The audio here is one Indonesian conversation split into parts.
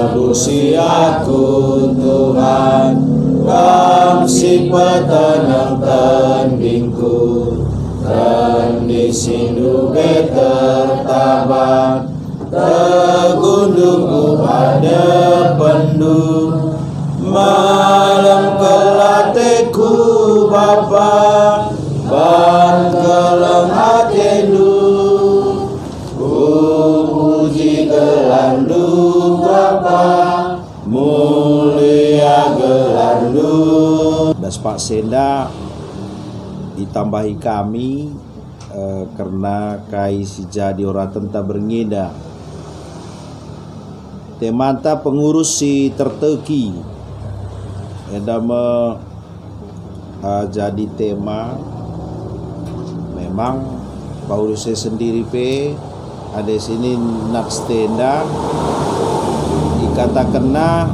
Nebusi aku Tuhan, Kam si petenang tandingku, dan di sindu tertabat, tegundungku ada pendu, malam kelateku Bapa, ban kelam hatendu, puji gelandu Bapa, mulia gelandu. Das Pak Senda ditambahi kami karena kai si jadi orang tenta berngeda. Temanta pengurus si terteki eda jadi tema memang Paulus sendiri ada sini nak stenda dikatakanlah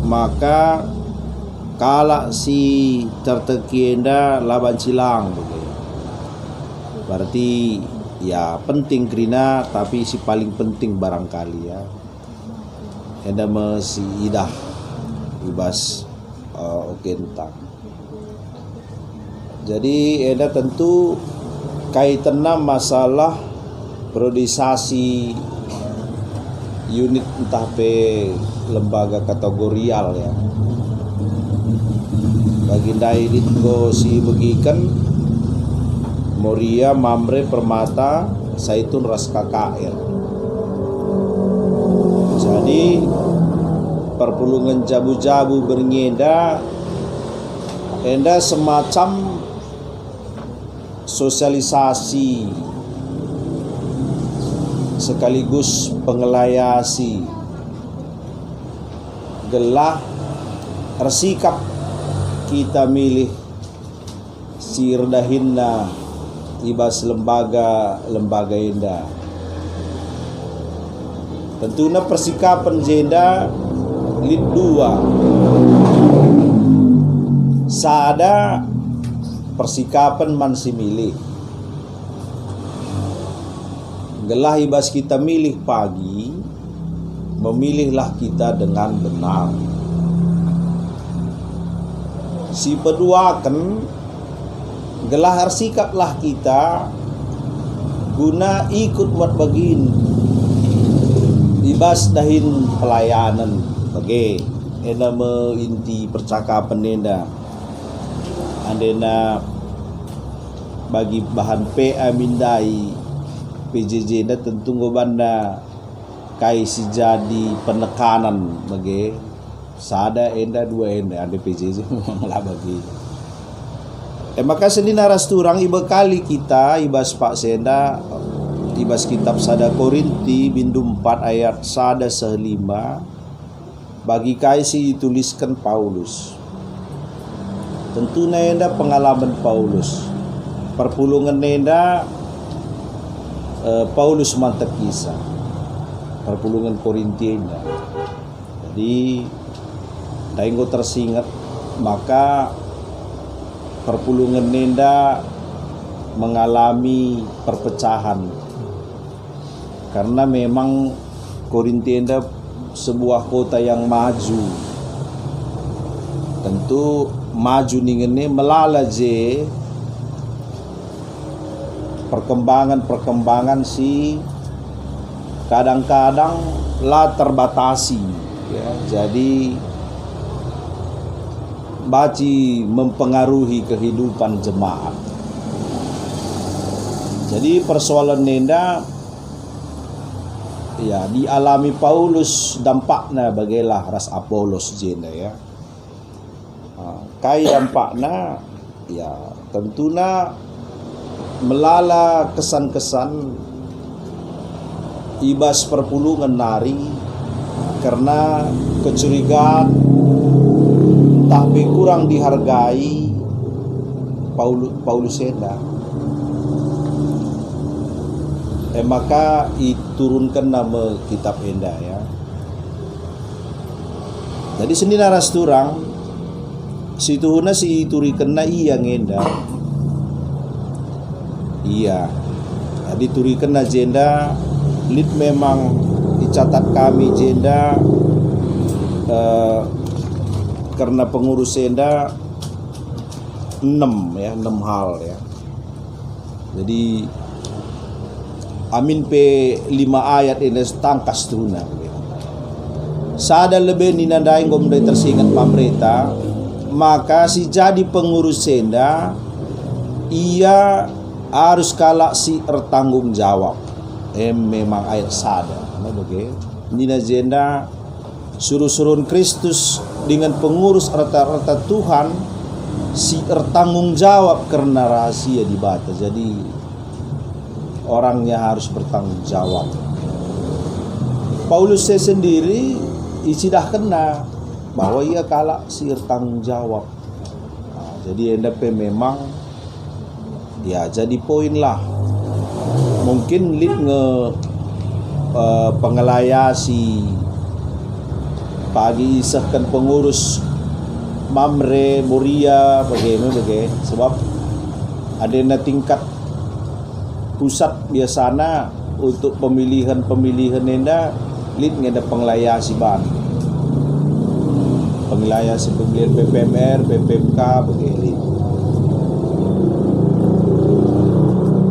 maka kala si terteki enda laban cilang berarti ya penting kerina tapi si paling penting barangkali ya enda mesi idah ibas okentang. Jadi enda tentu kaitannya masalah priorisasi unit entah pe lembaga kategorial ya. Baginda ini go si begikan Moria Mamre Permata Saitun Ras KKR. Jadi perpulungan jabu-jabu berngeda enda semacam sosialisasi sekaligus pengelayasi gelah resikap kita milih sirdahinna ibas lembaga indah. Tentunya persikapan jenda lid 2 sada persikapan mansi milih gelah ibas kita milih pagi, memilihlah kita dengan benar. Si kedua kan gelah sikaplah kita guna ikut buat bagin ibas dahin pelayanan bagi enda inti percakapan enda andena bagi bahan PA mindai PJJ enda tentu ngobanda kai si jadi penekanan bagi sada enda dua enda ada PJJ lah bagi maka seni naras turang iba kali kita ibas Pak Senda ibas kitab sada Korinti bindu 4 ayat sada 5 bagi kai si dituliskan Paulus. Tentu nenda pengalaman Paulus perpulungan nenda Paulus mantap kisah perpulungan Korinti enda. Jadi dainggo tersingat maka perpulungan nenda mengalami perpecahan karena memang Korinti enda sebuah kota yang maju. Tentu maju ningene melala je perkembangan si kadang-kadang lah terbatasi ya. Jadi baci mempengaruhi kehidupan jemaat. Jadi persoalan nenda ya dialami Paulus dampaknya bagilah ras Apolos jenda ya. Kai dampaknya ya tentunya melala kesan-kesan ibas perpulungan nari karena kecurigaan tapi kurang dihargai Paulus Senda. Maka diturunkan nama kitab Enda ya. Jadi seni naras turang situhuna si turikenna iya ngenda. Iya. Jadi turikenna jenda lid memang dicatat kami jenda eh, karena pengurus enda 6 hal ya. Jadi amin P5 ayat ini tangkas tuna. Sada lebih ninandai ngomdai tersingat pemerintah, maka si jadi pengurus senda ia harus kalak si bertanggung jawab. Memang ayat sada. Nina jenda suruh-suruh Kristus dengan pengurus rata-rata Tuhan si bertanggung jawab karena rahasia dibaca. Jadi orangnya harus bertanggung jawab. Paulus sendiri sudah kena bahwa ia kalah si bertanggung jawab. Jadi NDP memang ya jadi poin lah. Mungkin lead pengelayasi pagi isahkan pengurus Mamre, Moria, bagaimana sebab ada tingkat pusat biasanya untuk pemilihan nenda lead ngeda pengelayasi ban pengelayasi pemilihan PPMR, PPMK begitu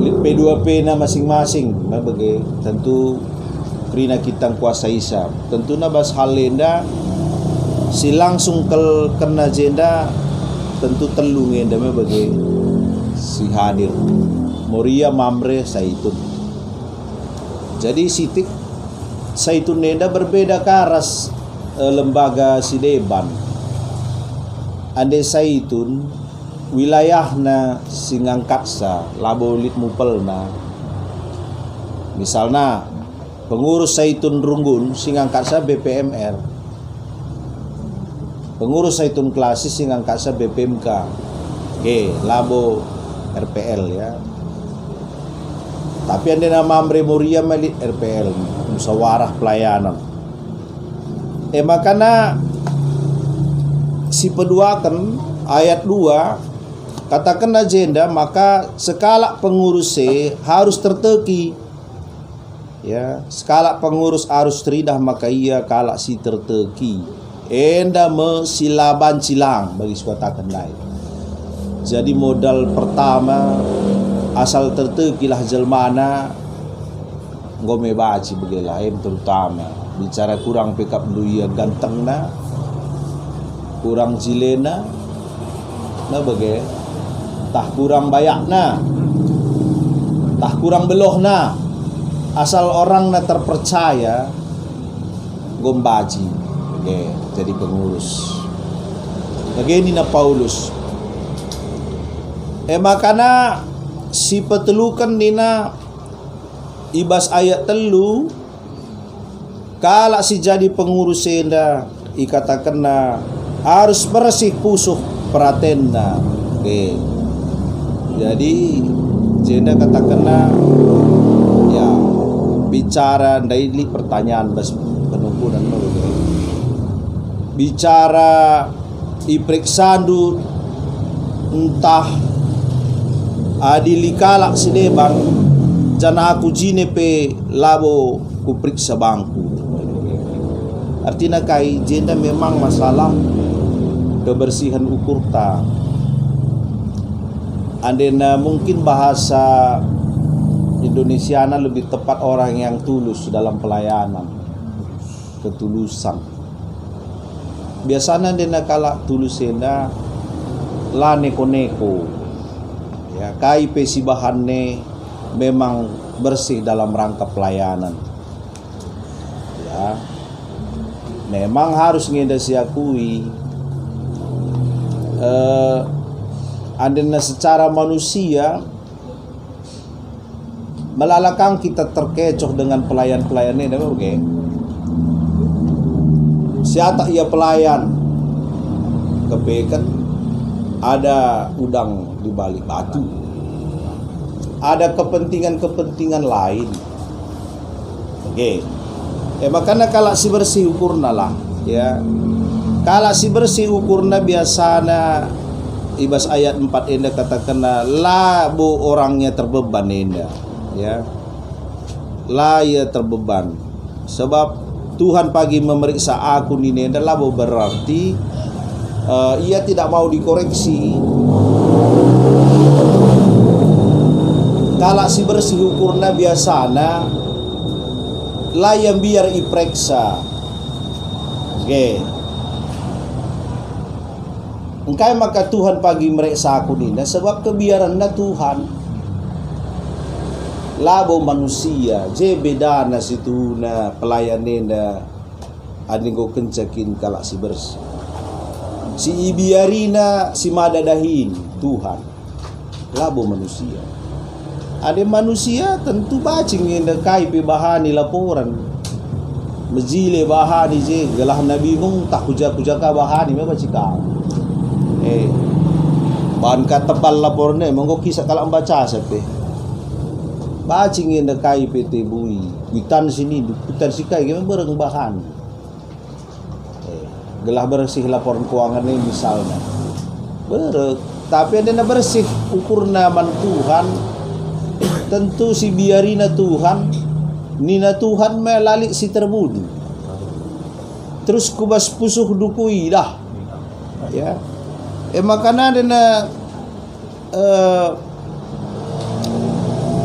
lead P2P na masing-masing begitu tentu krina kita kuasa isap tentu na bas hal lenda si langsung kena jenda tentu telung enda bagi si hadir Moria Mamre Saitun. Jadi sitik Saitun enda berbeda karas lembaga si Deban. Ande Saitun wilayahna si ngangkatsa labolit mupelna. Misalnya pengurus Saitun Runggun si ngangkatsa BPMR. Pengurus Saitun Klasis sing angkasa BPMK. Oke, labo RPL ya. Tapi anda nama Mamre Moria melit RPL, musyawarah pelayanan. Makanya si peduakan ayat 2 katakan agenda maka skala pengurus harus terteki. Ya, skala pengurus harus teridah maka ia kalak si terteki. Enda mesilaban cilang bagi katakan lain. Jadi modal pertama asal tertekilah jelmana ngome baci begilah terutama bicara kurang pekap duia gantengna kurang jilena na bagi tah kurang bayakna tah kurang belohna asal orang na terpercaya gombaji jadi pengurus. Begini na Paulus. Makana si petelukan nina ibas ayat telu kala si jadi pengurus enda ikatakan na harus bersih pusuh peratenna. Jadi jenda katakan na ya bicara daily pertanyaan bas penumpunan bicara ipriksandu entah adilikala si Deban jana aku jine pe labo kupriksa bangku. Artinya kai jenda memang masalah kebersihan ukurta. Andena mungkin bahasa Indonesiana lebih tepat orang yang tulus dalam pelayanan, ketulusan. Biasanya dena kala tulus enda la neko-neko ya kai pesi bahanne memang bersih dalam rangka pelayanan ya memang harus ngeda siakui andena secara manusia melalakang kita terkecoh dengan pelayan-pelayan ini oke. Siapa ia pelayan kepekan ada udang di balik batu, ada kepentingan lain. Oke, makanya kalau si bersih ukurna lah, ya. Kalau si bersih ukurna biasanya ibas ayat 4 enda katakanlah la bu orangnya terbeban enda, ya. La ia terbeban, sebab Tuhan pagi memeriksa aku ini adalah berarti ia tidak mau dikoreksi. Kalau si bersih ukurna biasana layam biar ipreksa. Oke. Engkai maka Tuhan pagi mereksa aku nina sebab kebiaran na Tuhan labo manusia je beda na situ na pelayanin na adinggo kencakin kalak si bersih si ibiarina si madadahin Tuhan labo manusia ada manusia tentu bacing yang kai pe bahani laporan mejile bahani je gelah nabi mung tak kuja-kujaka bahani me bacika bahan kata tebal lapornya monggo kisah kalau membaca sepe bacing yang kai PT bui witan sini dukutan sikai gimana bereng bahan gelah bersih laporan keuangan ini misalnya berek tapi ada bersih ukurna man Tuhan tentu si biarina Tuhan nina Tuhan melalik si terbudu terus kubas pusuh dukui dah ya makanya ada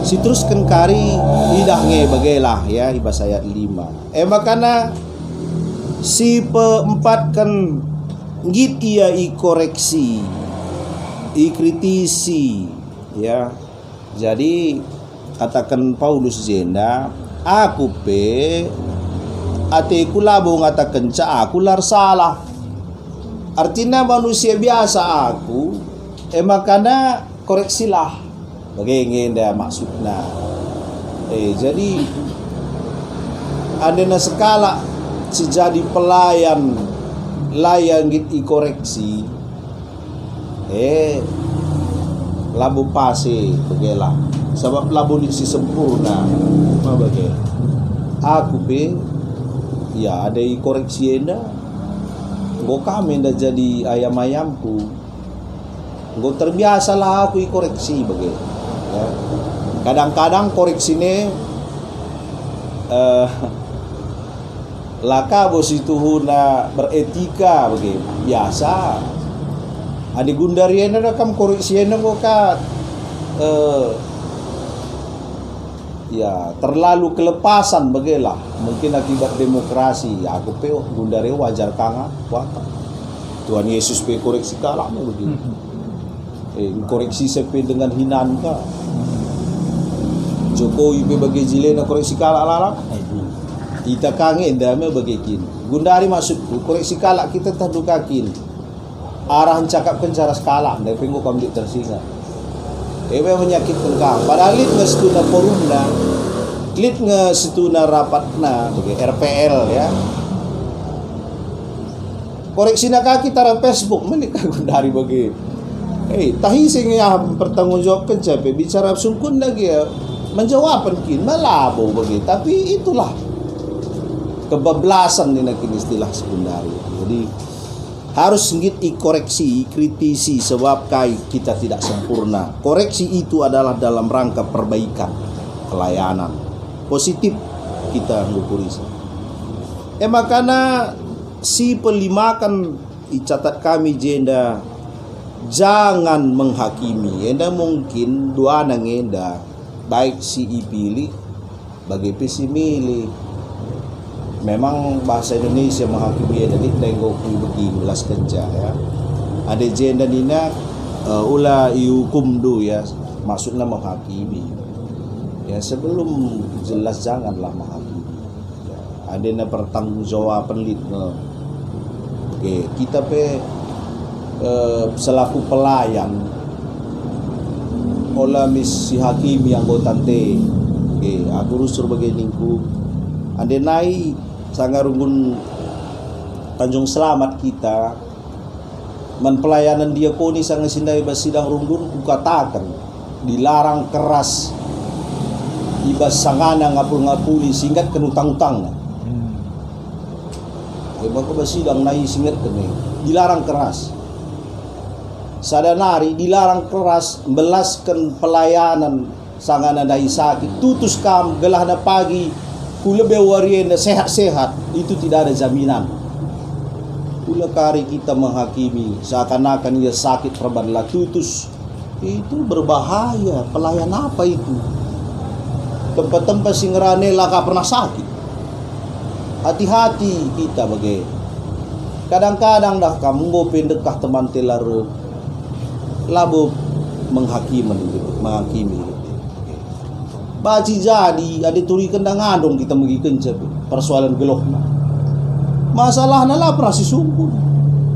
si teruskan kari idahnya bagailah ya ibas ayat 5 makanya si peempat kan git ia koreksi kritisi ya jadi katakan Paulus jenda aku pe atiku labo ngatakan ca aku lar salah artinya manusia biasa aku makanya koreksilah bagaimana maksudnya jadi ada skala sejadi pelayan layan gitu koreksi labu pase begela sebab labu si sempurna bagai aku pe ya ada koreksi enda go kami ndak jadi ayam-ayamku go terbiasa lah aku koreksi bagai ya. Kadang-kadang koreksi ini laka bos itu na beretika bagai biasa adi gundariana kam koreksiana go ka ya terlalu kelepasan bagailah mungkin akibat demokrasi ya aku pe gundare wajar kanga kuat Tuhan Yesus pe koreksi kalaknya begini koreksi sepe dengan hinaan ka Jokowi pe bagi jilena koreksi kalak lalak kita kangen dame bagikin gundari maksudku koreksi kalak kita terdukakin arahan cakap kencara skala dari pengu kamdi tersinga menyakitkan kang padahal lit nge situna forumna lit nge situna rapatna bagi RPL ya koreksi nak kaki taran Facebook menikah dari bagi tahi sehingga pertanggung jawab kencape bicara sungkun lagi ya menjawab kin malabo bagi tapi itulah kebablasan ini kini istilah sekundari jadi harus ngit koreksi, kritisi sebab kai kita tidak sempurna. Koreksi itu adalah dalam rangka perbaikan, pelayanan positif kita ngukuri. Makanya si pelimakan catat kami jenda jangan menghakimi. Enda mungkin dua nang enda baik si ipilih bagi pisi milih. Memang bahasa Indonesia menghakimi jadi tengok begini belas kerja ya. Ada jenda nina ula iukum do ya maksudnya menghakimi. Ya sebelum jelas janganlah menghakimi. Ya, ada na pertanggungjawaban lit. Oke, kita pe selaku pelayan olah misi hakimi anggota T. Oke, aku rusur bagianku. Ada naik sangarungun Tanjung Selamat kita men pelayanan diakoni sangat sindai basidang runggun kukatakan dilarang keras ibas sangana ngapul-ngapuli singkat kenutang-utang maka basidang naik singkat kene dilarang keras sadanari dilarang keras belaskan pelayanan sangana dai sakit tutus kam gelah na pagi kula bewarienda sehat-sehat itu tidak ada jaminan. Kula kari kita menghakimi seakan-akan ia sakit perban latutus, itu berbahaya. Pelayan apa itu? Tempat-tempat singrane laka pernah sakit. Hati-hati kita bagai. Kadang-kadang dah kamu go pendekah teman telar labu menghakimi. Baci jadi ada turi kendang adong kita megi kencep persoalan gelokna. Masalahnya lah pernah si sumpun.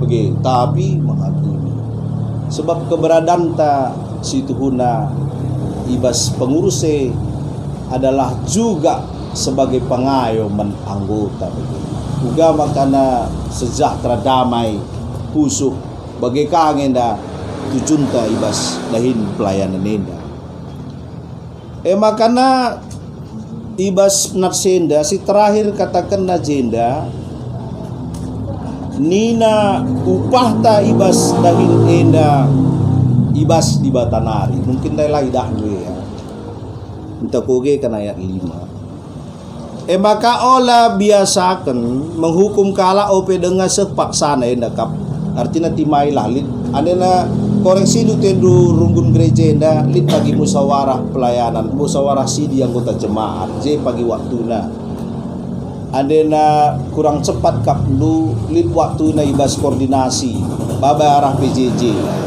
Bagai tapi menghakimi. Sebab keberadaan ta situ huna ibas pengurusnya adalah juga sebagai pengayoman anggota juga makana sejahtera damai pusuk bagai kangen dah tujunta ibas dahin pelayanan nenda makana ibas narsenda si terakhir katakan najenda nina upah ta ibas dahin enda ibas di Batanari mungkin dah lagi dah ya untuk koge kan ayat 5 maka olah biasakan menghukum kala ope dengan sepaksana endakap artinya timai lalit adena koreksi lu tendu runggun gereja enda lit pagi musyawarah pelayanan musyawarah sidi anggota jemaat je pagi waktuna adena kurang cepat kap lu lit waktuna ibas koordinasi baba arah PJJ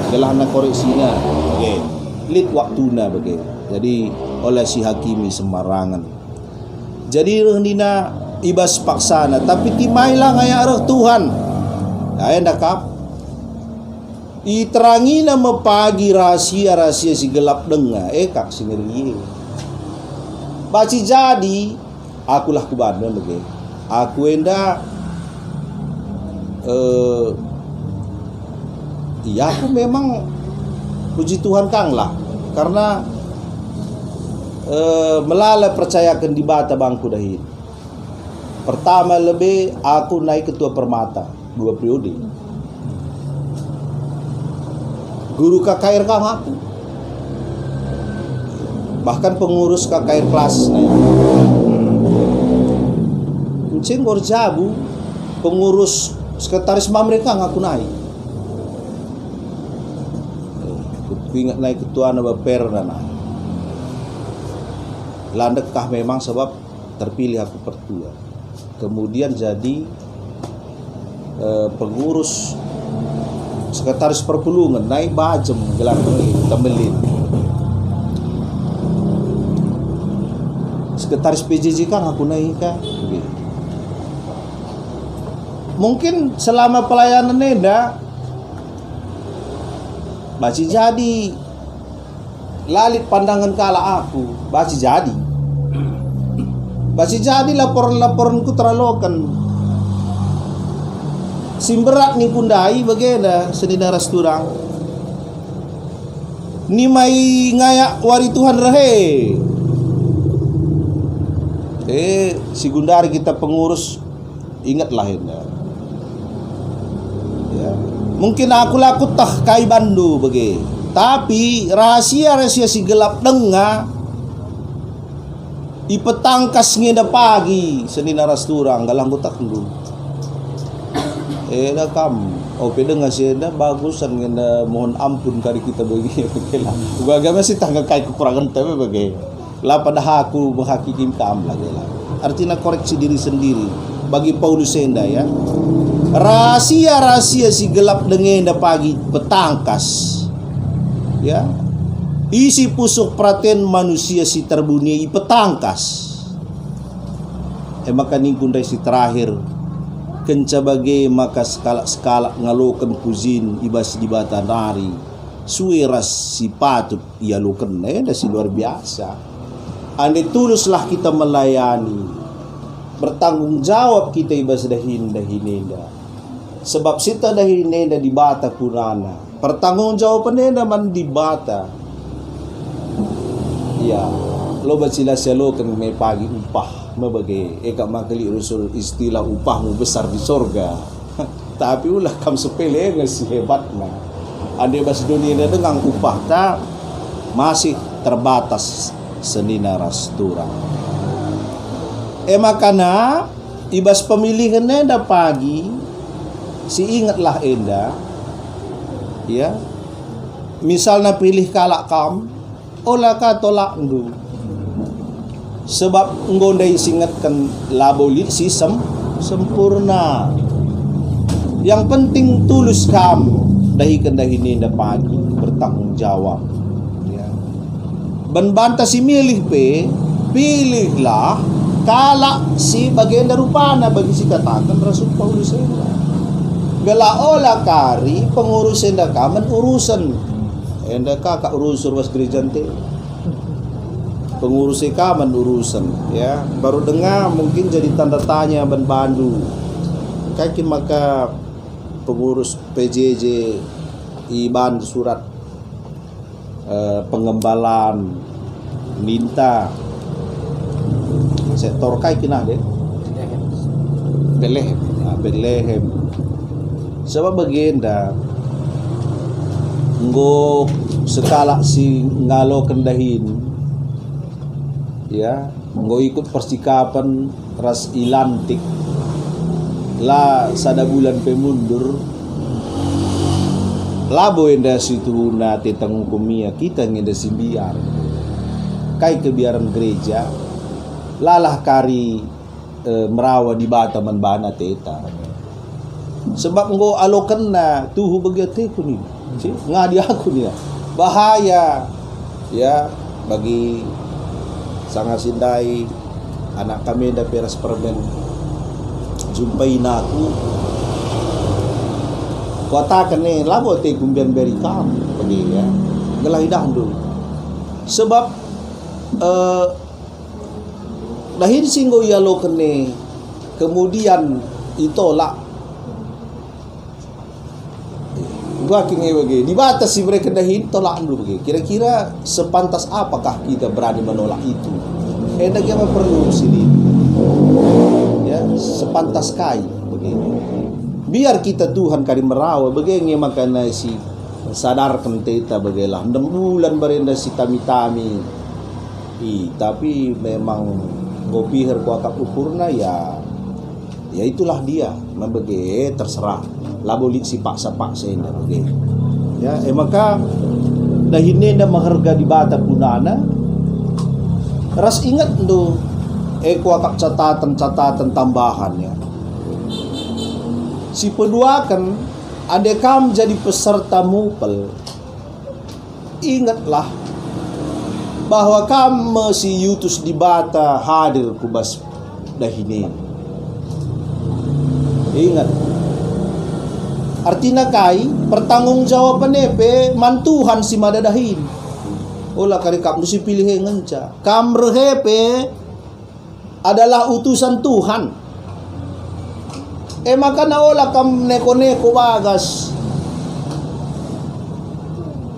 gelahna koreksinya oke lit waktuna bagai jadi oleh si hakimi sembarangan. Jadi rendina ibas paksana tapi timailah ngaya arah Tuhan. Kaya ndakap. Iterangi nama pagi rahasia-rahasia si gelap dengar kak si ngeri. Baci jadi akulah kubandang bege. Aku enda iya aku memang puji Tuhan kang lah karena melala percayakan di bata bangku dahin. Pertama lebih aku naik ketua permata 2 periode. Guru KKR kang aku. Bahkan pengurus KKR kelas naik. Kucing gorjabu pengurus sekretaris mereka ngaku naik. Ingat naik ketua nama Perna naik. Landekah memang sebab terpilih aku pertua. Kemudian jadi pengurus sekretaris perpulungan naik bajem gelar temelin. Sekretaris PJJ kan aku naik kan. Mungkin selama pelayanan neda masih jadi lalit pandangan kala aku masih jadi laporan-laporanku teralokan simberat ni kundai bageda senina rasturang ni mai ngayak wari Tuhan rahe si Gundari kita pengurus ingatlah ya mungkin aku laku tah kai bandu bagi tapi rahasia-rahasia si gelap dengar ipetangkas ngeda pagi senina rasturang galang gutak dulu dah kam ope dengar si eda bagusan ngeda mohon ampun kali kita bagi lah uga masih tangga kai kekurangan tapi bagi lah pada aku menghakikim kam lagi lah artinya koreksi diri sendiri bagi Paulus enda ya rahasia-rahasia si gelap dengar pagi petangkas ya isi pusuk praten manusia si terbunia petangkas maka ningkundai si terakhir kenca bagai maka skala ngalokan puzin ibas di Batanari sueras si patut ia luken dah si luar biasa ande tuluslah kita melayani bertanggung jawab kita ibas dahinda sebab sita dahinda di bata punana pertanggung jawabannya man di bata ya lo bacila selo kan may pagi upah mabagai eka makali usul istilah upahmu besar di sorga tapi ulah kam sepele ngasi hebat na ande bas dunia dengan upah ta masih terbatas senina rasturang Makana ibas pemilihan enda pagi si ingatlah enda ya, misalnya pilih kalak kam olah ka tolak ndu sebab nggondai singatkan laboli si sempurna. Yang penting tulus kam dahikan dahini enda pagi bertanggung jawab ya. Ben banta si milih pilihlah kalak si bagian darupana bagi si katakan Rasul Paulus enda. Gala olah kari pengurus enda kaman urusan enda kakak urusur was gereja te. Pengurus kaman urusan ya. Baru dengar mungkin jadi tanda tanya ban bandu. Kakin maka pengurus PJJ iban surat pengembalaan minta sektor kai kena deh Bethlehem sebab bagenda nggo sekala si ngalo kendahin ya, nggo ikut persikapan ras ilantik lah sada bulan pemundur labo enda situ na tetang hukumia kita ngenda simbiar kai kebiaran gereja lalah kari merawa di bata manbana teta sebab nggo alokan na tuhu bagiate ko ni ngadi aku ni bahaya ya bagi sanga sindai anak kami da peras permen jumpai naku katakan ni labo te kumbian beri kam pergi ya gelaidah dulu sebab dahir singgo yalo kene kemudian itolak gua kinge bagi di batas si mereka dahin tolak dulu bagi kira-kira sepantas apakah kita berani menolak itu hendak yang perlu sini ya sepantas kai begini biar kita Tuhan kari merawa begini makanya si sadarkan kita bagilah 6 bulan berenda si tami-tami tapi memang ngopihir kuakap ukurna ya itulah dia membege terserah labolik si paksa-paksa ini bege ya maka dahine nda mengharga di bata punana ras ingat tu kuakap catatan tambahan ya si peduakan adekam jadi peserta mupel ingatlah bahwa kamu si yutus di bata hadir kubas dahine ingat artinya kai pertanggungjawaban pe mantuhan si madadahin olah kari kam si pilih ngenca kam rehepe adalah utusan Tuhan maka na olah kam neko-neko bagas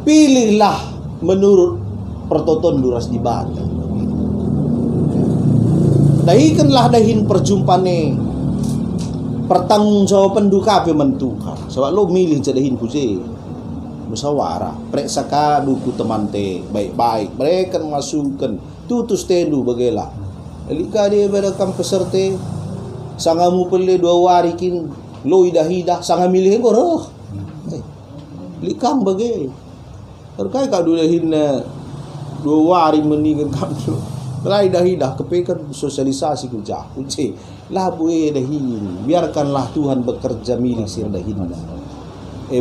pilihlah menurut pertoton duras di bata dahikanlah dahin perjumpane pertanggungjawaban duka pe mentuhan sebab lo milih jadahin kuje musyawarah periksa ka duku teman te baik-baik mereka masukkan tutus tendu bagailah elika dia berakam peserte sangamu pele 2 warikin lo hidah sanga milih ngoroh likam bagai terkai ka dulahin 2 wari meninggal kamu Lai dah kepekan sosialisasi kerja kunci lah buih dahin biarkanlah Tuhan bekerja milik sir dahin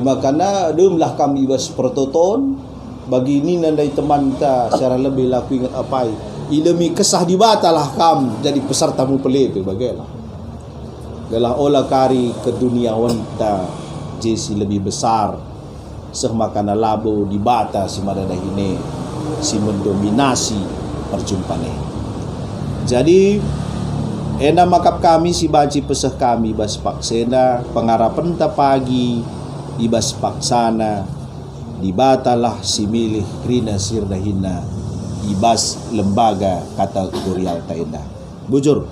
makana demlah kami bas pertoton bagi ini nandai teman kita secara lebih laku ingat apa demi kesah dibatalah kam jadi peserta mu pelepe bagailah galah olah kari ke dunia wanita jesi lebih besar semakana labo dibata si madadahine si mendominasi perjumpaan. Jadi ena makap kami si baci pesah kami bas paksena pengarapan ta pagi ibas paksana dibatalah si milih krina sirdahina ibas lembaga kategorial ta enda bujur